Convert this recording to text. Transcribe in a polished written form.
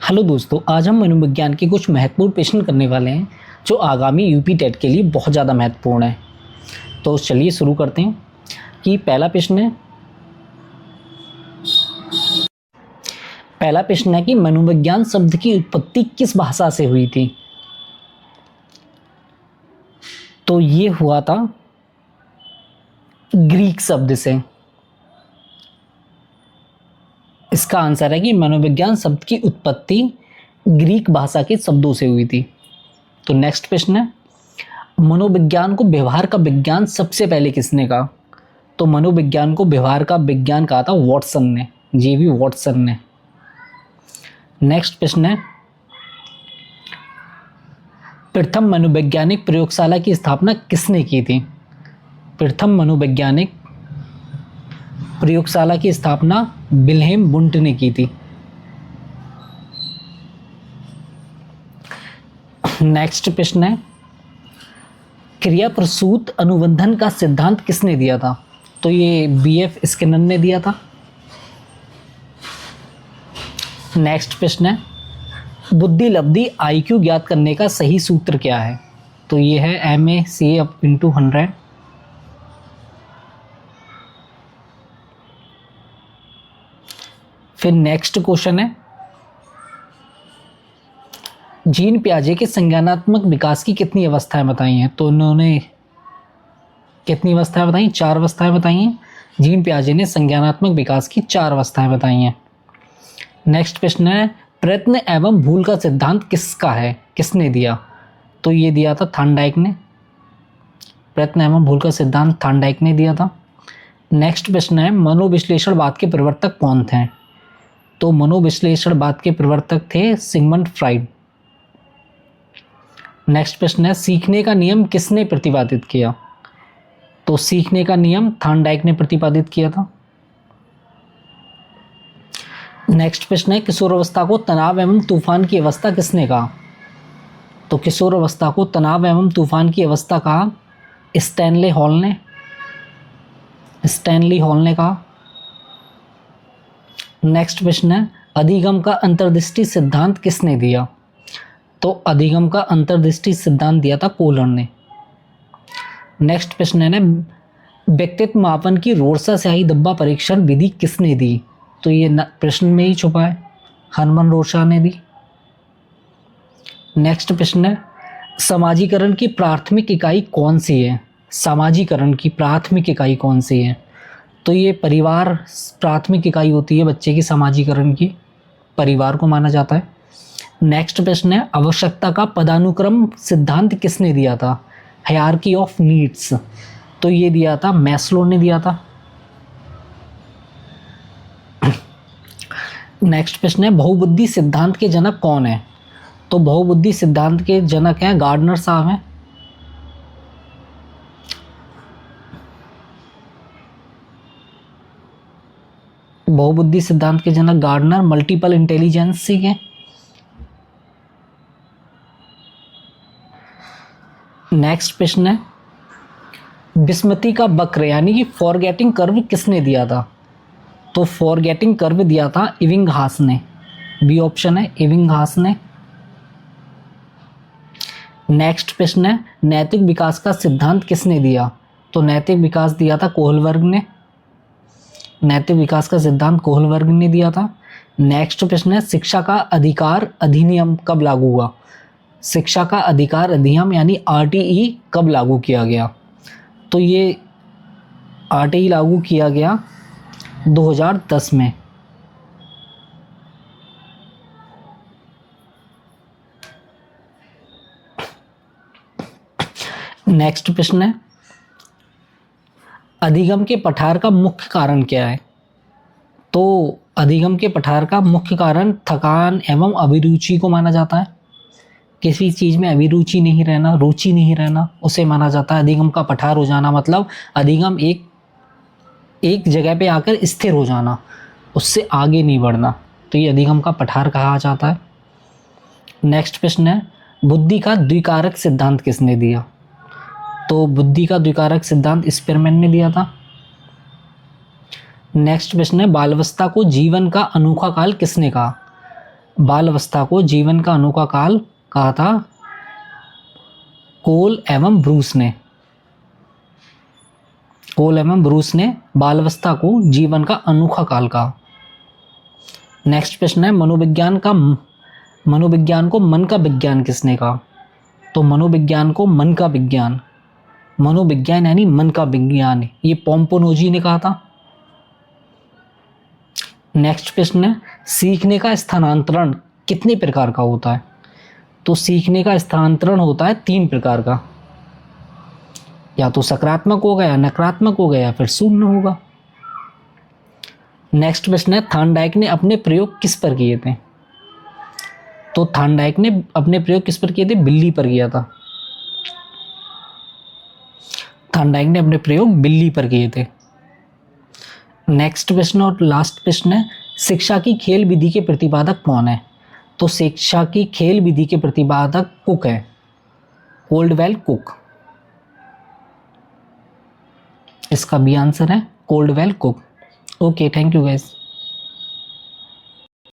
Hello दोस्तों, आज हम मनोविज्ञान के कुछ महत्वपूर्ण प्रश्न करने वाले हैं जो आगामी यूपी टेट के लिए बहुत ज़्यादा महत्वपूर्ण है। तो चलिए शुरू करते हैं कि पहला प्रश्न है कि मनोविज्ञान शब्द की उत्पत्ति किस भाषा से हुई थी। तो ये हुआ था ग्रीक शब्द से। इसका आंसर है कि मनोविज्ञान शब्द की उत्पत्ति ग्रीक भाषा के शब्दों से हुई थी। तो नेक्स्ट प्रश्न है, मनोविज्ञान को व्यवहार का विज्ञान सबसे पहले किसने कहा। तो मनोविज्ञान को व्यवहार का विज्ञान कहा था वॉटसन ने, जेवी वॉटसन ने। नेक्स्ट प्रश्न है, प्रथम मनोवैज्ञानिक प्रयोगशाला की स्थापना किसने की थी। प्रथम मनोवैज्ञानिक प्रयोगशाला की स्थापना विल्हेम वुंट ने की थी। नेक्स्ट प्रश्न है, क्रिया प्रसूत अनुबंधन का सिद्धांत किसने दिया था। तो ये बीएफ स्किनर ने दिया था। नेक्स्ट प्रश्न है, बुद्धि लब्धि आईक्यू ज्ञात करने का सही सूत्र क्या है। तो ये है MACA/100। फिर नेक्स्ट क्वेश्चन है, जीन पियाजे के संज्ञानात्मक विकास की कितनी अवस्थाएं बताई हैं। तो उन्होंने कितनी अवस्थाएं बताई, 4 अवस्थाएं बताई हैं। जीन पियाजे ने संज्ञानात्मक विकास की 4 अवस्थाएं बताई हैं। नेक्स्ट प्रश्न है, प्रयत्न एवं भूल का सिद्धांत किसका है, किसने दिया। तो ये दिया था थार्नडाइक ने। प्रयत्न एवं भूल का सिद्धांत थार्नडाइक ने दिया था। नेक्स्ट प्रश्न है, मनोविश्लेषणवाद के प्रवर्तक कौन थे। तो मनोविश्लेषणवाद के प्रवर्तक थे सिगमंड फ्राइड। नेक्स्ट प्रश्न है, सीखने का नियम किसने प्रतिपादित किया। तो सीखने का नियम थार्नडाइक ने प्रतिपादित किया था। नेक्स्ट प्रश्न है, किशोरावस्था को तनाव एवं तूफान की अवस्था किसने कहा। तो किशोरावस्था को तनाव एवं तूफान की अवस्था कहा स्टैनली हॉल ने कहा। नेक्स्ट प्रश्न है, अधिगम का अंतर्दृष्टि सिद्धांत किसने दिया। तो अधिगम का अंतर्दृष्टि सिद्धांत दिया था कोहलर ने। नेक्स्ट प्रश्न है ना, व्यक्तित्व मापन की रोर्सा स्याही धब्बा परीक्षण विधि किसने दी। तो ये प्रश्न में ही छुपा है, हरमन रोर्सा ने दी। नेक्स्ट प्रश्न है, समाजीकरण की प्राथमिक इकाई कौन सी है। समाजीकरण की प्राथमिक इकाई कौन सी है। तो ये परिवार प्राथमिक इकाई होती है बच्चे की समाजीकरण की, परिवार को माना जाता है। नेक्स्ट प्रश्न है, आवश्यकता का पदानुक्रम सिद्धांत किसने दिया था। Hierarchy of needs. तो ये दिया था मैस्लो ने दिया था। नेक्स्ट प्रश्न है, बहुबुद्धि सिद्धांत के जनक कौन है। तो बहुबुद्धि सिद्धांत के जनक हैं गार्डनर साहब हैं। बहुबुद्धि सिद्धांत के जनक गार्डनर मल्टीपल इंटेलिजेंसी के। नेक्स्ट प्रश्न है, विस्मृति का वक्र यानी कि फॉरगेटिंग कर्व किसने दिया था। तो फॉरगेटिंग कर्व दिया था इविंगहास ने। बी ऑप्शन है, इविंगहास ने। नेक्स्ट प्रश्न है, नैतिक विकास का सिद्धांत किसने दिया। तो नैतिक विकास दिया था कोहलबर्ग ने। नैतिक विकास का सिद्धांत कोहलबर्ग ने दिया था। नेक्स्ट प्रश्न है, शिक्षा का अधिकार अधिनियम कब लागू हुआ। शिक्षा का अधिकार अधिनियम यानी RTE कब लागू किया गया। तो ये RTE लागू किया गया 2010 में। नेक्स्ट प्रश्न है, अधिगम के पठार का मुख्य कारण क्या है। तो अधिगम के पठार का मुख्य कारण थकान एवं अभिरुचि को माना जाता है। किसी चीज़ में अभिरुचि नहीं रहना, रुचि नहीं रहना, उसे माना जाता है अधिगम का पठार हो जाना। मतलब अधिगम एक जगह पे आकर स्थिर हो जाना, उससे आगे नहीं बढ़ना। तो ये अधिगम का पठार कहा जाता है। नेक्स्ट प्रश्न है, बुद्धि का द्विकारक सिद्धांत किसने दिया। तो बुद्धि का द्विकारक सिद्धांत स्पियरमैन ने दिया था। नेक्स्ट प्रश्न है, बाल्यावस्था को जीवन का अनोखा काल किसने कहा। बाल अवस्था को जीवन का अनोखा काल कहा था कोल एवं ब्रूस ने। कोल एवं ब्रूस ने बाल अवस्था को जीवन का अनोखा काल कहा। नेक्स्ट प्रश्न है, मनोविज्ञान को मन का विज्ञान किसने कहा? तो मनोविज्ञान को मन का विज्ञान, मनोविज्ञान यानी मन का विज्ञान, ये पोम्पोनोजी ने कहा था। नेक्स्ट प्रश्न है, सीखने का स्थानांतरण कितने प्रकार का होता है? तो सीखने का स्थानांतरण होता है 3 प्रकार का, या तो सकारात्मक होगा या नकारात्मक होगा या फिर शून्य होगा। नेक्स्ट प्रश्न है, थॉर्नडाइक ने अपने प्रयोग किस पर किए थे? तो थॉर्नडाइक ने अपने प्रयोग किस पर किए थे? बिल्ली पर किया था। थॉर्नडाइक ने अपने प्रयोग बिल्ली पर किए थे। नेक्स्ट प्रश्न और लास्ट प्रश्न है, शिक्षा की खेल विधि के प्रतिपादक कौन है? तो शिक्षा की खेल विधि के प्रतिपादक कुक है, कोल्डवेल कुक। इसका भी आंसर है Caldwell Cook. Okay, thank you guys.